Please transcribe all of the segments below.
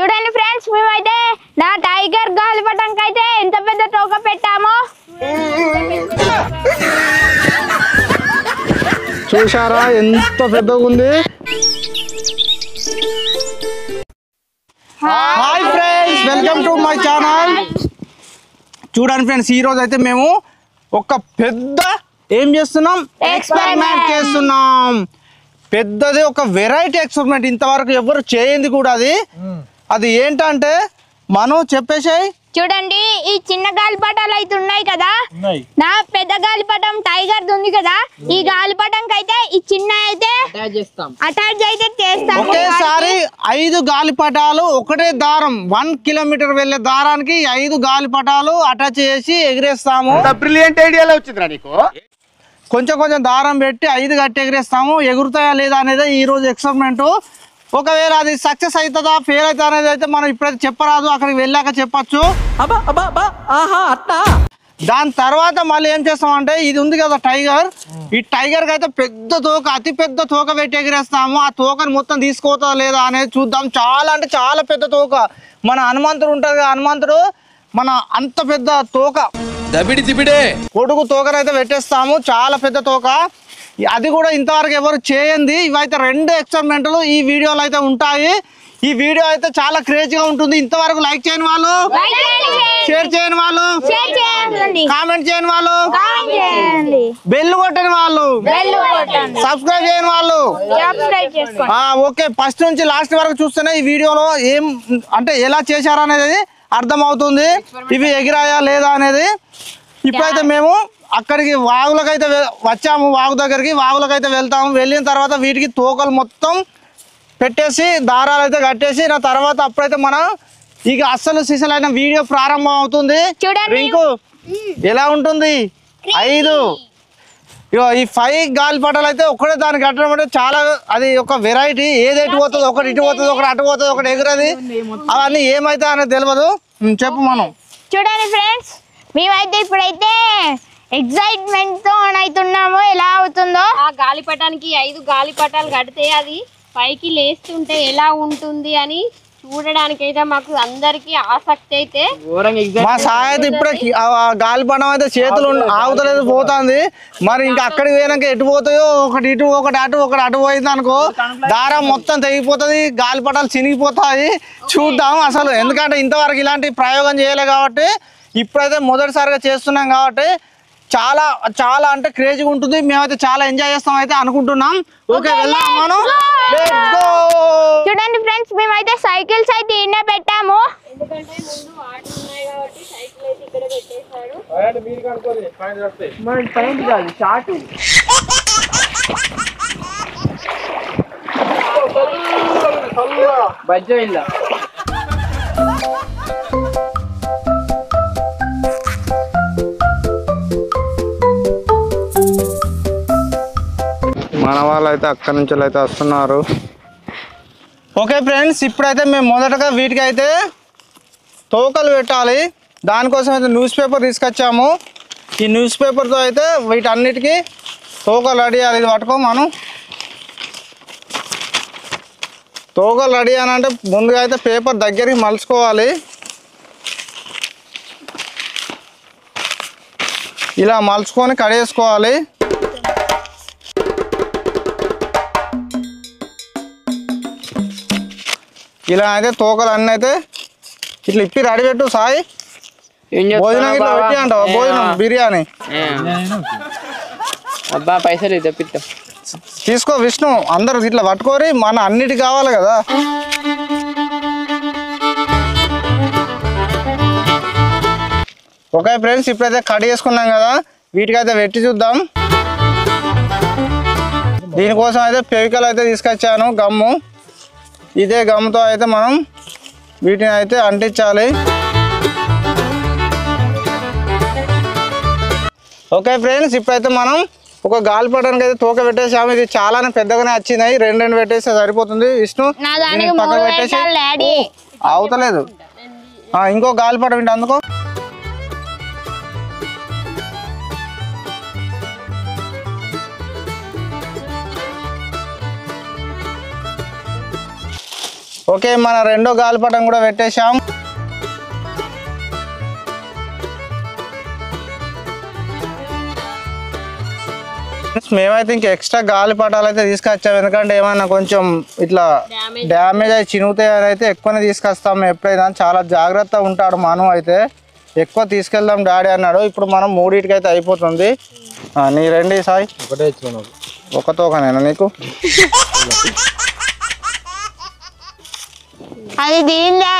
చూడండి ఫ్రెండ్స్, మేమైతే నా టైగర్ గాలిపటంకి అయితే ఎంత పెద్ద తోక పెట్టామో చూశారా ఎంత పెద్దగా ఉంది. Hi friends, welcome to my channel. చూడండి ఫ్రెండ్స్, ఈ రోజు అయితే మేము ఒక పెద్ద ఏం చేస్తున్నాం, ఎక్స్పెరిమెంట్ చేస్తున్నాం. పెద్దది ఒక వెరైటీ ఎక్స్పెరిమెంట్, ఇంతవరకు ఎవరు చేయండి కూడా. అది ఏంటంటే మనం చెప్పేసాయి. చూడండి, ఈ చిన్న గాలిపటాలు అయితే ఉన్నాయి కదా, నా పెద్ద గాలిపటం టైగర్ ఉంది కదా, ఈ గాలిపటం అయితే ఈ చిన్న అయితే అటాచ్ అయితే చేస్తాం. ఒకేసారి 5 గాలిపటాలు ఒకటే దారం, 1 కిలోమీటర్ వెళ్ళే దారానికి 5 గాలిపటాలు అటాచ్ చేసి ఎగిరేస్తాము. బ్రిలియంట్ ఐడియాలో వచ్చిందిరా నీకు. కొంచెం కొంచెం దారం పెట్టి 5 గట్టి ఎగిరేస్తాము. ఎగురుతాయా లేదా అనేది ఈ రోజు ఎక్స్పెరిమెంట్. ఒకవేళ అది సక్సెస్ అవుతుందా ఫెయిల్ అవుతా అనేది అయితే మనం ఇప్పుడైతే చెప్పరాదు, అక్కడికి వెళ్ళాక చెప్పచ్చు. దాని తర్వాత మళ్ళీ ఏం చేస్తామంటే, ఇది ఉంది కదా టైగర్, ఈ టైగర్ కి అయితే పెద్ద తోక, అతి పెద్ద తోక పెట్టి ఎగిరేస్తాము. ఆ తోకని మొత్తం తీసుకోతా లేదా అనేది చూద్దాం. చాలా అంటే చాలా పెద్ద తోక. మన హనుమంతుడు ఉంటారు కదా, హనుమంతుడు మన అంత పెద్ద తోక కొడుకు తోకనైతే పెట్టేస్తాము. చాలా పెద్ద తోక, అది కూడా ఇంతవరకు ఎవరు చేయండి. ఇవైతే 2 ఎక్స్పెరిమెంట్లు ఈ వీడియోలో అయితే ఉంటాయి. ఈ వీడియో అయితే చాలా క్రేజీగా ఉంటుంది. ఇంతవరకు లైక్ చేయని వాళ్ళు, షేర్ చేయని వాళ్ళు, కామెంట్ చేయని వాళ్ళు, బెల్ కొట్టని వాళ్ళు, సబ్స్క్రైబ్ చేయని వాళ్ళు. ఓకే, ఫస్ట్ నుంచి లాస్ట్ వరకు చూస్తేనే ఈ వీడియోలో ఏం అంటే ఎలా చేశారనేది అర్థం అవుతుంది, ఇవి ఎగిరాయా లేదా అనేది. ఇప్పుడైతే మేము అక్కడికి వాగులకైతే వచ్చాము, వాగు దగ్గరికి వాగులకైతే వెళ్తాము. వెళ్ళిన తర్వాత వీటికి తోకలు మొత్తం పెట్టేసి దారాలు అయితే కట్టేసి నా తర్వాత అప్పుడైతే మన ఇక అస్సలు సిసలైన వీడియో ప్రారంభం అవుతుంది. రింకు ఎలా ఉంటుంది? 5 ఈ 5 గాలిపటాలు అయితే ఒకటే దానికి కట్టడం అంటే చాలా, అది ఒక వెరైటీ. ఏది ఎటు పోతుంది, ఒకటి ఇటు పోతుంది, ఒకటి అటు పోతుంది, ఒకటి ఎగురది, అవన్నీ ఏమైతే అనేది తెలియదు. చెప్పు మనం. చూడండి ఫ్రెండ్స్, మేమైతే ఇప్పుడైతే ఎక్సైట్మెంట్ తో అవుతున్నాము, ఎలా అవుతుందో. ఆ గాలిపటానికి 5 గాలిపటాలు కడితే అది పైకి లేస్తుంటే ఎలా ఉంటుంది అని చూడడానికైతే మాకు అందరికి ఆసక్తి అయితే. మా సాయి అయితే ఇప్పుడే గాలిపటం అయితే చేతులు ఆగుతలేదు, పోతుంది. మరి ఇంకా అక్కడికి పోయినాక ఎటు పోతాయో, ఒకటి ఇటు ఒకటి అటు ఒకటి అటు పోయింది అనుకో, దారం మొత్తం తెగిపోతుంది, గాలిపటాలు చినిగిపోతాయి. చూద్దాం అసలు, ఎందుకంటే ఇంతవరకు ఇలాంటి ప్రయోగం చేయలే కాబట్టి, ఇప్పుడైతే మొదటిసారిగా చేస్తున్నాం కాబట్టి చాలా చాలా అంటే క్రేజీగా ఉంటుంది. మేమైతే చాలా ఎంజాయ్ చేస్తాం అయితే అనుకుంటున్నాం. ఓకే, వెళ్దాం మనం. చూడండి ఫ్రెండ్స్, మేమైతే సైకిల్స్ అయితే ఇన్నే పెట్టాము. ఎందుకంటే ముందు వాటర్ ఉన్నాయి కాబట్టి సైకిల్ అయితే ఇక్కడ పెట్టేశారు. మన వాళ్ళు అయితే అక్కడి నుంచి అయితే వస్తున్నారు. ఓకే ఫ్రెండ్స్, ఇప్పుడైతే మేము మొదటగా వీటికి అయితే తోకలు పెట్టాలి. దానికోసం అయితే న్యూస్ పేపర్ తీసుకొచ్చాము. ఈ న్యూస్ పేపర్తో అయితే వీటన్నిటికీ తోకలు రెడీ చేయాలి. ఇది పట్టుకో మనం. తోకలు రెడీ అని అంటే ముందుగా అయితే పేపర్ దగ్గరికి మలుచుకోవాలి. ఇలా మలుచుకొని కడేసుకోవాలి. ఇలా అయితే తోకలు అన్నీ అయితే ఇట్లా ఇప్పి రెడీ పెట్టు సాయి. భోజనం ఇట్లా పెట్టి అంటావా? భోజనం బిర్యానీ అబ్బా పైసలు తెప్పిస్తా. తీసుకో విష్ణు, అందరు ఇట్లా పట్టుకోరి, మన అన్నిటి కావాలి కదా. ఓకే ఫ్రెండ్స్, ఇప్పుడైతే కట్ చేసుకున్నాం కదా, వీటికైతే పెట్టి చూద్దాం. దీనికోసం అయితే ఫెవికల్ అయితే తీసుకొచ్చాను, గమ్ము. ఇదే గమ్ముతో అయితే మనం వీటిని అయితే అంటించాలి. ఓకే ఫ్రెండ్స్, ఇప్పుడైతే మనం ఒక గాలిపటానికి అయితే తోక పెట్టేసాము. ఇది చాలానే పెద్దగానే వచ్చినాయి, 2 పెట్టేస్తే సరిపోతుంది. విష్ణు పక్కన పెట్టేసి అవుతలేదు. ఇంకో గాలిపటం ఏంటి అందుకో. ఓకే మన రెండో గాలిపటం కూడా పెట్టేశాం. మేమైతే ఇంకా ఎక్స్ట్రా గాలిపటాలు అయితే తీసుకొచ్చాము, ఎందుకంటే ఏమైనా కొంచెం ఇట్లా డ్యామేజ్ అయి చినుగుతాయని అయితే ఎక్కువనే తీసుకొస్తాము. ఎప్పుడైనా చాలా జాగ్రత్త ఉంటాడు మనం, అయితే ఎక్కువ తీసుకెళ్దాం డాడీ అన్నాడు. ఇప్పుడు మనం 3 అయితే అయిపోతుంది. నీ రండి సాయి. ఒకటే ఇచ్చాను, ఒక తోకనేనా నీకు? అది దీనిలో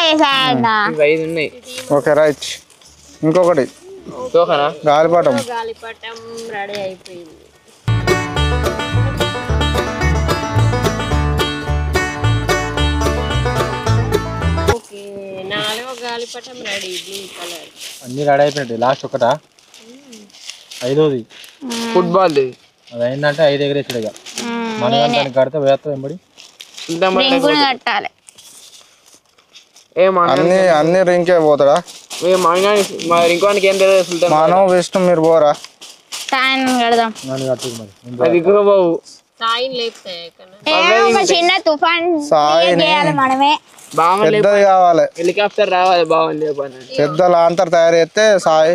5 ఉన్నాయి. Okay right. ఇంకొకటి తోకనా గాలిపటం. గాలిపటం రెడీ అయిపోయింది. ఓకే 4వ గాలిపటం రెడీ. బ్లూ కలర్ అన్ని రెడీ అయిపోయినాయి. లాస్ట్ ఒకటా 5వది ఫుట్బాల్. అది అయిందంటే 5 ఎగరేసాడు. ఇక మనం దానికి కడితే వేస్తాం ఎంబడి కట్టాలి. అన్ని రింకే పోతాడా? ఇంకోనికి ఏం తెలియదు. మనం విష్ణు మీరు పోరా. కడదాం. చిన్న తుఫాన్ మనమే పెద్దది కావాలి. హెలికాప్టర్ రావాలి. బాగుంది. పెద్ద లాంతర్ తయారు చేస్తే సాయి.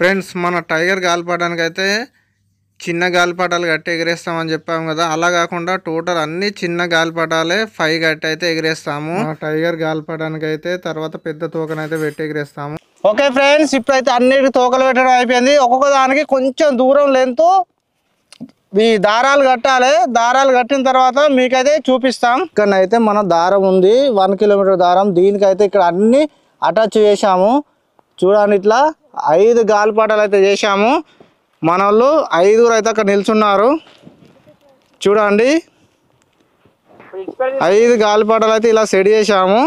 ఫ్రెండ్స్ మన టైగర్ గాలిపటానికి అయితే చిన్న గాలిపటాలు కట్టి ఎగిరేస్తామని చెప్పాము కదా, అలా కాకుండా టోటల్ అన్ని చిన్న గాలిపటాలే 5 కట్టి అయితే ఎగిరేస్తాము. టైగర్ గాలిపటానికి అయితే తర్వాత పెద్ద తోకనైతే పెట్టి ఎగిరేస్తాము. ఓకే ఫ్రెండ్స్, ఇప్పుడైతే అన్నిటి తోకలు పెట్టడం అయిపోయింది. ఒక్కొక్క దానికి కొంచెం దూరం లెంత్ ఈ దారాలు కట్టాలి. దారాలు కట్టిన తర్వాత మీకైతే చూపిస్తాం. ఇక్కడనైతే మన దారం ఉంది 1 కిలోమీటర్ దారం. దీనికైతే ఇక్కడ అన్ని అటాచ్ చేసాము. చూడండి, ఇట్లా 5 గాలిపటాలు అయితే చేసాము. మన వాళ్ళు 5 అయితే అక్కడ నిల్చున్నారు. చూడండి, 5 గాలిపటాలు అయితే ఇలా సెట్ చేసాము.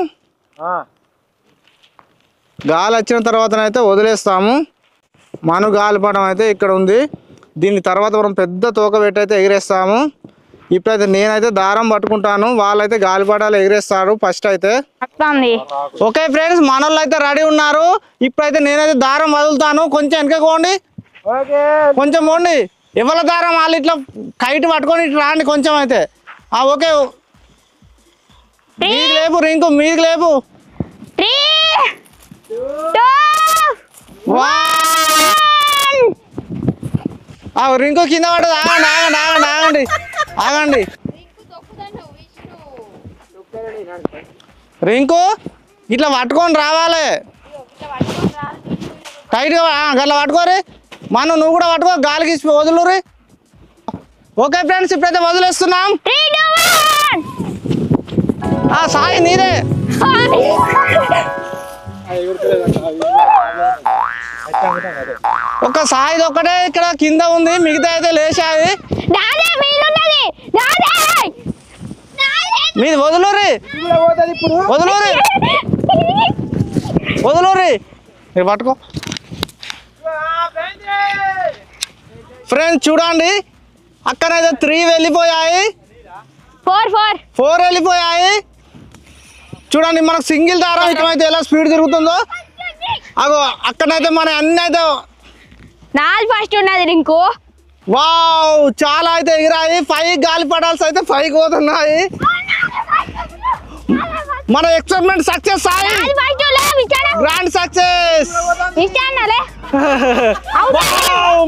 గాలి వచ్చిన తర్వాతనైతే వదిలేస్తాము. మన గాలిపటం అయితే ఇక్కడ ఉంది. దీని తర్వాత మనం పెద్ద తోక పెట్టి అయితే ఎగిరేస్తాము. ఇప్పుడైతే నేనైతే దారం పట్టుకుంటాను, వాళ్ళైతే గాలిపటాలు ఎగిరేస్తారు ఫస్ట్ అయితే. ఓకే ఫ్రెండ్స్, మన వాళ్ళు అయితే రెడీ ఉన్నారు. ఇప్పుడైతే నేనైతే దారం వదులుతాను. కొంచెం వెనకపోండి, కొంచెం పోండి. ఎవరి దారం వాళ్ళు ఇట్లా కైట్ పట్టుకొని ఇట్లా రాండి కొంచెం అయితే. ఓకే, మీకు లేపు రింకు, మీకు లేపు. రింకు కింద పడదు. ఆగండి ఆగండి ఆగండి ఆగండి ఆగండి. రింకు ఇట్లా పట్టుకొని రావాలి టైట్గా. గట్లా పట్టుకోరి. మనం నువ్వు కూడా పట్టుకో, గాలికి వదులురి. ఓకే ఫ్రెండ్స్, ఇప్పుడైతే వదిలేస్తున్నాం. సాయి నీదే. ఒక సాయిది ఒక్కటే ఇక్కడ కింద ఉంది, మిగతా అయితే లేచాయి. మీది వదులురి వదులురి వదులురి. మీరు పట్టుకో. ఫ్రెండ్స్ చూడండి, అక్కడైతే 3 వెళ్ళిపోయాయి, 4 వెళ్ళిపోయాయి. చూడండి, మనకు సింగిల్ దారం ఇక్కడైతే ఎలా స్పీడ్ తిరుగుతుందో. అగో అక్కడైతే మన అన్ని అయితే 4 ఫస్ట్ ఉన్నది రింకు. వావ్, చాలా అయితే ఎగిరాయి. 5 గాలిపటాల్స్ అయితే 5 పోతున్నాయి. మన experiment success Sai, grand success.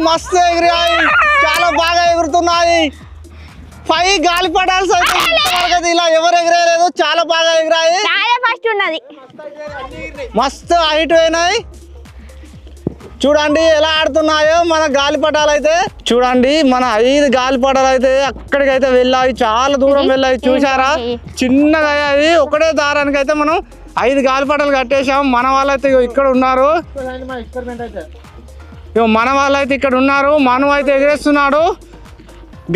మస్తు ఎగిరాయి, చాలా బాగా ఎగురుతున్నాయి. 5 గాలిపటాల్స్ అయితే ఇలా ఎవరు ఎగిరేయలేదు, చాలా బాగా ఎగిరాయి. ఫస్ట్ ఉన్నది, మస్తు హైట్ అయినాయి. చూడండి ఎలా ఆడుతున్నాయో మన గాలిపటాలు అయితే. చూడండి, మన 5 గాలిపటాలు అయితే అక్కడికైతే వెళ్ళాయి, చాలా దూరం వెళ్ళాయి. చూసారా, చిన్నగా అయ్యాయి. ఒకటే దారానికి అయితే మనం 5 గాలిపటాలు కట్టేసాం. మన వాళ్ళైతే ఇక్కడ ఉన్నారు, మన వాళ్ళైతే ఇక్కడ ఉన్నారు. మను అయితే ఎగిరేస్తున్నాడు,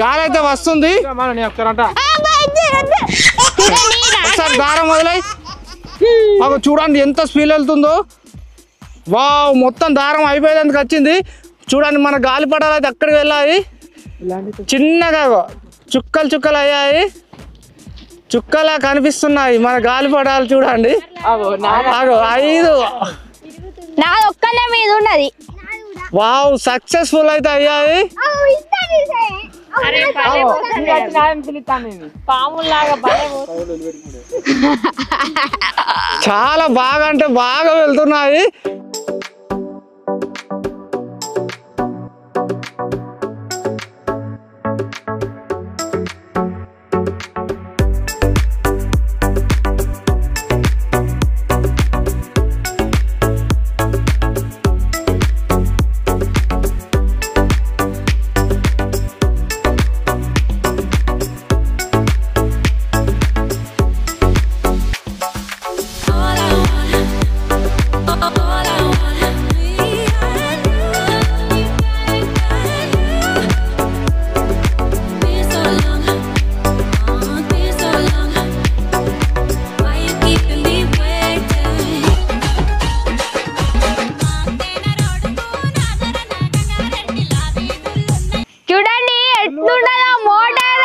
గాలి అయితే వస్తుంది. ఒకసారి దారం వదిలే. చూడండి ఎంత స్పీడ్ వెళ్తుందో. వావ్ మొత్తం దారం అయిపోయేందుకు వచ్చింది చూడండి. మన గాలిపటాలు అయితే అక్కడికి వెళ్ళాయి, చిన్నగా చుక్కలు చుక్కలు అయ్యాయి, చుక్కలా కనిపిస్తున్నాయి మన గాలిపటాలు చూడండి. 5 నాది ఒక్కనే మీద ఉన్నది. వావ్ సక్సెస్ఫుల్ అయితే అయ్యాయి. చాలా బాగా అంటే బాగా వెళ్తున్నాయి. చూడండి ఎట్లున్నదో మోటార్.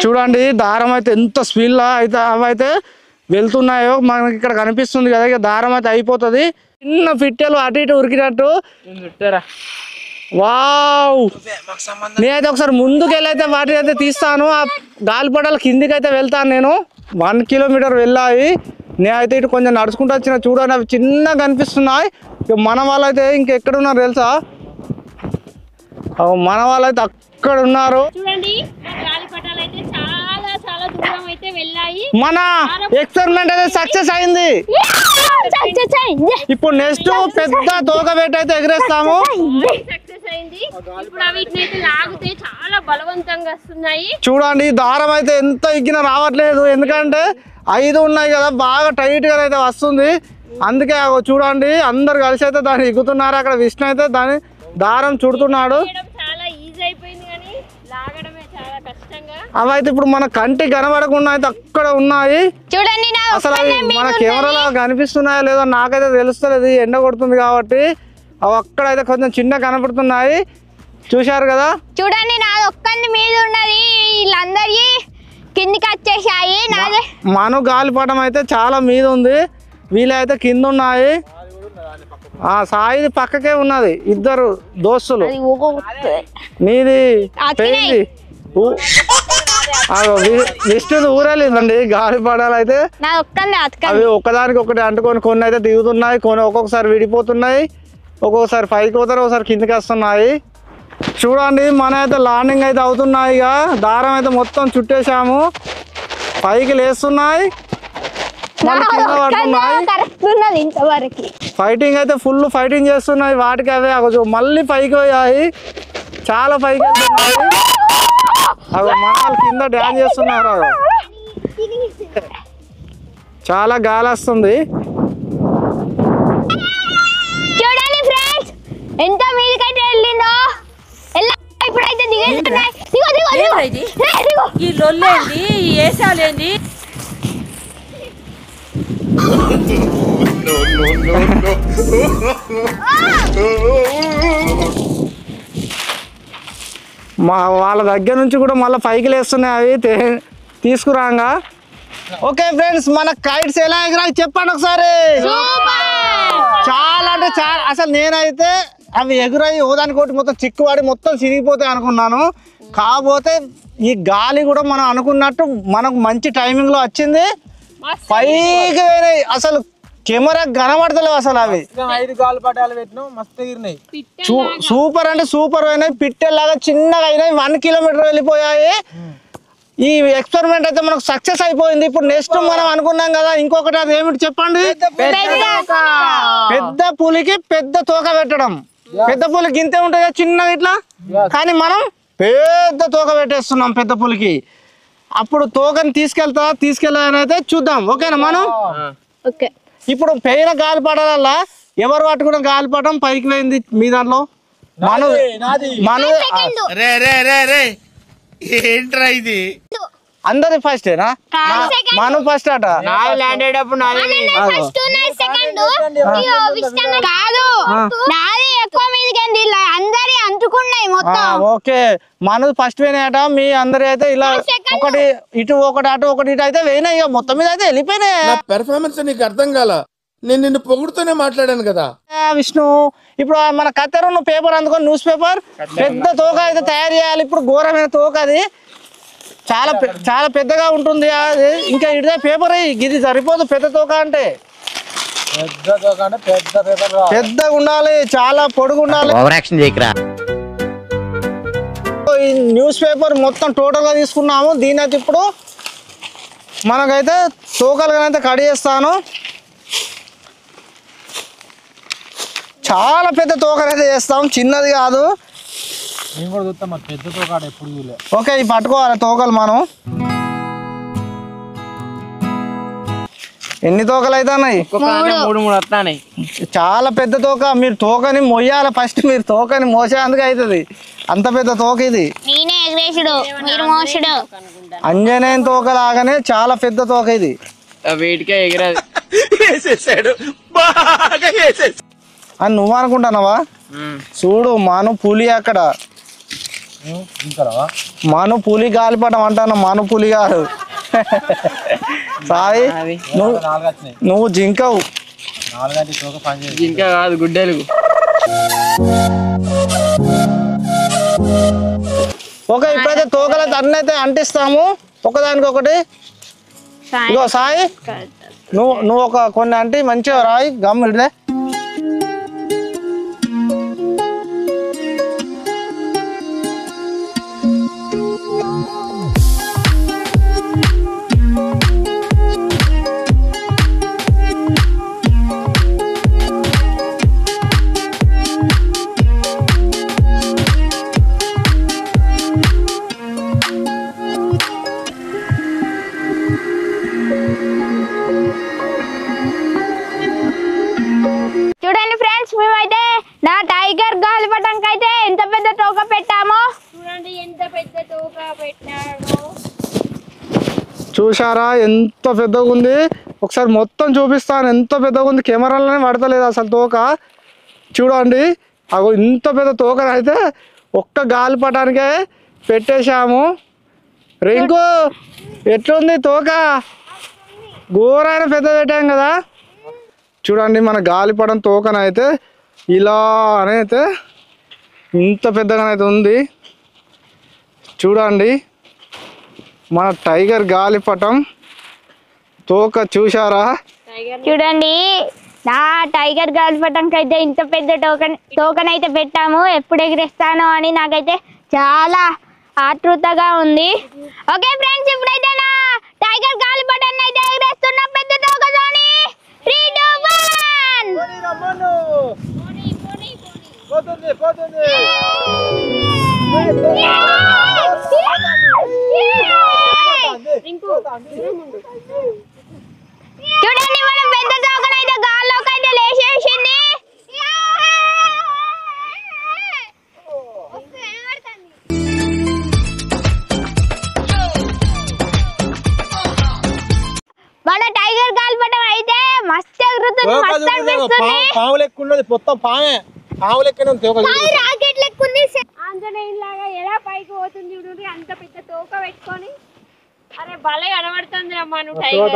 చూడండి దారం అయితే ఎంత స్పీడ్ లా అయితే అవైతే వెళ్తున్నాయో మనకి ఇక్కడ కనిపిస్తుంది కదా. ఇక దారం అయితే అయిపోతుంది. చిన్న పిట్టెలు అటు ఇటు ఉరికినట్టు. వావ్ నేనైతే ఒకసారి ముందుకు వెళ్ళైతే వాటిని అయితే తీస్తాను. ఆ గాలిపటాల కిందికి అయితే వెళ్తాను. నేను 1 కిలోమీటర్ వెళ్ళాయి. నేనైతే ఇటు కొంచెం నడుచుకుంటూ వచ్చిన చూడండి, అవి చిన్నగా కనిపిస్తున్నాయి. మన వాళ్ళైతే ఇంకెక్కడున్నారు తెలుసా? మన వాళ్ళైతే అక్కడ ఉన్నారు. చూడండి గాలిపటాలు అయితే చాలా చాలా దూరం అయితే వెళ్ళాయి. మన ఎక్స్పెరిమెంట్ అయితే సక్సెస్ అయింది. ఇప్పుడు నెక్స్ట్ పెద్ద తోక పెట్టి అయితే ఎగరేస్తాము. సక్సెస్ అయింది. ఇప్పుడు వీటిని అయితే లాగితే చాలా బలవంతంగా వస్తున్నాయి. చూడండి దారం అయితే ఎంత ఎక్కినా రావట్లేదు, ఎందుకంటే 5 ఉన్నాయి కదా, బాగా టైట్ గా అయితే వస్తుంది. అందుకే చూడండి అందరు కలిసి అయితే దాన్ని ఎగుతున్నారు. అక్కడ విష్ణు అయితే దాని దారం చుడుతున్నాడు. చాలా ఈజీ అయిపోయింది కానీ లాగడమే చాలా కష్టంగా. అవి అయితే ఇప్పుడు మన కంటికి కనబడకుండా అయితే అక్కడ ఉన్నాయి. చూడండి అసలు అవి మన కెమెరాలో కనిపిస్తున్నాయో లేదో నాకైతే తెలుస్తలేదు, ఎండ కొడుతుంది కాబట్టి. అవి అక్కడైతే కొంచెం చిన్న కనపడుతున్నాయి, చూశారు కదా. చూడండి నాది ఒక్కని మీద ఉన్నది, వీళ్ళందరి కిందికి వచ్చేసాయి. నాది మను గాలిపటం అయితే చాలా మీద ఉంది, వీళ్ళైతే కింద ఉన్నాయి. సాయిది పక్కకే ఉన్నది, ఇద్దరు దోస్తులు. నీది పెయింది విష్ణుది ఊరేలేదండి. గాలిపటాలు అయితే అవి ఒకదానికి ఒకటి అంటుకొని కొన్ని అయితే దిగుతున్నాయి, కొన్ని ఒక్కొక్కసారి విడిపోతున్నాయి, ఒక్కొక్కసారి పైకి పోతారు, ఒకసారి కిందికి వస్తున్నాయి. చూడండి మన అయితే లాండింగ్ అయితే అవుతున్నాయి. ఇక దారం అయితే మొత్తం చుట్టేసాము, పైకి లేస్తున్నాయి, ఫైటింగ్ అయితే ఫుల్ ఫైటింగ్ చేస్తున్నాయి. వాటికి అవే మళ్ళీ పైకి పోయాయి, చాలా పైకి వెళ్తున్నాయి. అవి మన కింద డ్యాన్స్ చేస్తున్నారు. చాలా గాలి వస్తుంది. చూడండి ఫ్రెండ్స్ ఎంత మీదకైతే వెళ్ళిందో. ఇప్పుడైతే దిగేస్తున్నాయి. ఈ లొల్లేంది, ఈ ఏసాలేంది? వాళ్ళ దగ్గర నుంచి కూడా మళ్ళీ పైకి లేస్తున్నాయి అవి తీసుకురాగా. ఓకే ఫ్రెండ్స్ మన కైట్స్ ఎలా ఎగరాయి చెప్పండి ఒకసారి. చాలా అంటే చాలా, అసలు నేనైతే అవి ఎగురాయి ఓదానికి ఒకటి మొత్తం చిక్కువాడి మొత్తం చిరిగిపోతాయి అనుకున్నాను. కాకపోతే ఈ గాలి కూడా మనం అనుకున్నట్టు మనకు మంచి టైమింగ్ లో వచ్చింది, పైకి పోయినాయి. అసలు కెమెరా కనబడతలేవు అసలు. అవి 5 గాలిపటాలు పెట్టినాం, మస్తు ఎగిరినాయి. సూపర్ అంటే సూపర్ అయినాయి, పిట్టెలాగా చిన్నగా అయినాయి, 1 కిలోమీటర్ వెళ్ళిపోయాయి. ఈ ఎక్స్పెరిమెంట్ అయితే మనకు సక్సెస్ అయిపోయింది. ఇప్పుడు నెక్స్ట్ మనం అనుకున్నాం కదా ఇంకొకటి, అది ఏమిటి చెప్పండి? పెద్ద పులికి పెద్ద తోక పెట్టడం. పెద్ద పులికి ఇంతే ఉంటుంది చిన్నగా ఇట్లా, కానీ మనం పెద్ద తోక పెట్టేస్తున్నాం పెద్ద పులికి. అప్పుడు తోకని తీసుకెళ్ళాలని అయితే చూద్దాం. ఓకేనా మనం? ఓకే. ఇప్పుడు పైన గాలిపటాలల్లా ఎవరు పట్టుకున్న గాలిపటం పైకి పోయింది మీ దాంట్లో? మన ఏంట్రా ఇది? అందరి ఫస్టేనా? మనం ఫస్ట్ అట. కాదు నాది ఎక్కువ మీదకి అందరి అంటుకున్నాయి మొత్తం. ఓకే మనది ఫస్ట్ వేనాయట. మీ అందరి అయితే ఇలా ఒకటి ఇటు ఒకటి అటు ఒకటి ఇటు అయితే వేయినాయి. ఇక మొత్తం మీద అయితే వెళ్ళిపోయినాయి. పెర్ఫార్మెన్స్ నీకు అర్థం కాల. నేను నిన్ను పొగుడుతూనే మాట్లాడాను కదా. విష్ణు ఇప్పుడు మన కత్తెర పేపర్ అందుకొని న్యూస్ పేపర్ పెద్ద తోక అయితే తయారు చేయాలి. ఇప్పుడు ఘోరమైన తోక అది చాలా చాలా పెద్దగా ఉంటుంది. అది ఇంకా ఇదే పేపర్ ఇది సరిపోదు. పెద్ద తోక అంటే పెద్దగా ఉండాలి, చాలా పొడుగు ఉండాలి. ఈ న్యూస్ పేపర్ మొత్తం టోటల్ గా తీసుకున్నాము. దీని అయితే ఇప్పుడు మనకైతే తోకలుగా అయితే కట్ చేస్తాను. చాలా పెద్ద తోకలు అయితే చేస్తాం, చిన్నది కాదు. ఓకే ఇవి పట్టుకోవాలి తోకలు. మనం ఎన్ని తోకలు అయితే ఉన్నాయి? చాలా పెద్ద తోక. మీరు తోకని మొయ్యాలి ఫస్ట్. మీరు తోకని మోసేందుకు అవుతుంది. అంత పెద్ద తోక ఇది. అంజనేయం తోక లాగానే చాలా పెద్ద తోక ఇది. అని నువ్వు అనుకుంటున్నావా? చూడు మాను పులి అక్కడ. మాను పులి గాలిపటం అంటాను. మాను పులి కాదు. సాయి నువ్వు జింకవు. ఇంకా కాదు గుడ్డెలు. ఓకే ఇప్పుడైతే తోకల అన్నీ అయితే అంటిస్తాము ఒకదానికొకటి. ఇగో సాయి నువ్వు ఒక కొన్ని అంటే మంచిగా రాయి గమ్ ఇడే. చూడండి ఫ్రెండ్స్, మేమైతే నా టైగర్ గాలిపటంకి అయితే ఎంత పెద్ద తోక పెట్టామో చూడండి, ఎంత పెద్ద తోక పెట్టాడో. చూసారా ఎంత పెద్దగా ఉంది? ఒకసారి మొత్తం చూపిస్తాను ఎంత పెద్దగా ఉంది. కెమెరాలోనే పడతలేదు అసలు తోక. చూడండి అగో ఇంత పెద్ద తోకను అయితే ఒక్క గాలిపటానికే పెట్టేశాము. రింకు ఎట్లుంది తోక? ఘోరైన పెద్ద పెట్టాం కదా. చూడండి మన గాలిపటం తోకనైతే ఇలా అనైతే ఇంత పెద్దగానైతే ఉంది. చూడండి మన టైగర్ గాలిపటం తోక చూసారా? చూడండి నా టైగర్ గాలిపటంకి అయితే ఇంత పెద్ద టోకన్ అయితే పెట్టాము. ఎప్పుడు ఎగిరేస్తానో అని నాకైతే చాలా ఆతృతగా ఉంది. ఓకే ఫ్రెండ్స్, ఇప్పుడైతే నా టైగర్ గాలిపటం అయితే ఎగిరేస్తున్నా పెద్ద తోకతోని. 3, 2, 1. చూడండి మనం పెద్ద తోకను అయితే గాల్లోకి అయితే లేచేసింది. మన టైగర్ గాలిపటం అయితే మస్తు ఎగురుతుంది, మస్తు అనిపిస్తుంది. పాము లెక్క ఉన్నది, మొత్తం పామే. పాము లెక్కనే ఉంది తోక. రాకెట్ లెక్క ఉంది. ఆంజనేయం లాగా ఎలా పైకి పోతుంది చూడండి, అంత పెద్ద తోక పెట్టుకొని. అరే భలే కనబడుతుంది అమ్మా నువ్వు టైగర్.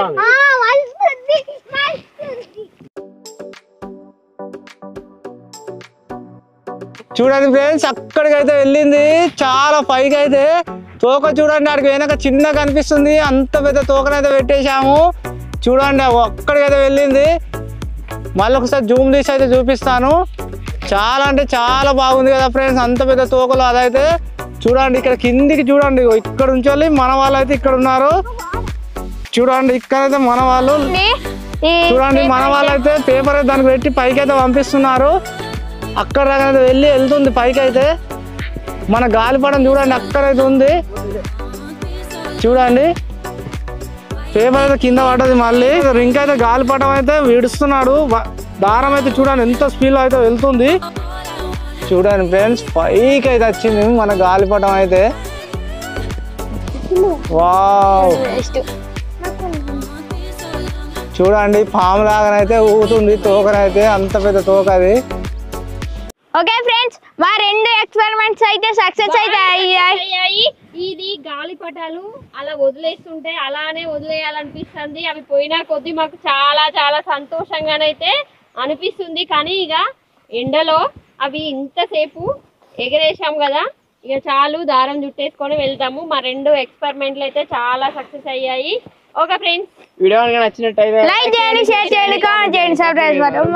చూడండి ఫ్రెండ్స్, అక్కడికైతే వెళ్ళింది. చాలా పైకి అయితే తోక చూడండి. అక్కడికి వెనక చిన్నగా కనిపిస్తుంది. అంత పెద్ద తోకనైతే పెట్టేశాము. చూడండి అక్కడికైతే వెళ్ళింది. మళ్ళీ ఒకసారి జూమ్ తీసి అయితే చూపిస్తాను. చాలా అంటే చాలా బాగుంది కదా ఫ్రెండ్స్. అంత పెద్ద తోకలు అదైతే చూడండి. ఇక్కడ కిందికి చూడండి, ఇక్కడ నుంచి మన వాళ్ళు అయితే ఇక్కడ ఉన్నారు. చూడండి ఇక్కడైతే మన వాళ్ళు చూడండి. మన వాళ్ళు అయితే పేపర్ అయితే దానికి పెట్టి పైకి అయితే పంపిస్తున్నారు. అక్కడ అయితే వెళ్తుంది పైకి అయితే. మన గాలిపటం చూడండి అక్కడైతే ఉంది. చూడండి పేపర్ అయితే కింద పడ్డది. మళ్ళీ రింక్ అయితే గాలిపటం అయితే విడుస్తున్నాడు. దారం అయితే చూడండి ఎంత స్పీడ్ అయితే వెళ్తుంది. చూడండి ఫ్రెండ్స్ పైకి అయితే వచ్చింది మన గాలిపటం అయితే. వావ్ చూడండి పాము లాగానైతే ఊగుతుంది తోకనైతే అంత పెద్ద తోక అది ఓకే ఫ్రెండ్స్ మా 2 ఎక్స్పెరిమెంట్స్ అయితే సక్సెస్ అయితే అయ్యాయి. ఇది గాలిపటాలు అలా వదిలేస్తుంటే అలానే వదిలేయాలనిపిస్తుంది. అవి పోయినా కొద్దీ మాకు చాలా చాలా సంతోషంగానైతే అనిపిస్తుంది. కానీ ఇక ఎండలో అవి ఇంతసేపు ఎగరేసాం కదా, ఇక చాలు దారం చుట్టేసుకొని వెళ్తాము. మా 2 ఎక్స్పెరిమెంట్లు అయితే చాలా సక్సెస్ అయ్యాయి. ఓకే ఫ్రెండ్స్, వీడియో నచ్చినట్టయితే లైక్ చేయండి, షేర్ చేయండి, కామెంట్ చేయండి, సబ్స్క్రైబ్ చేసుకోండి.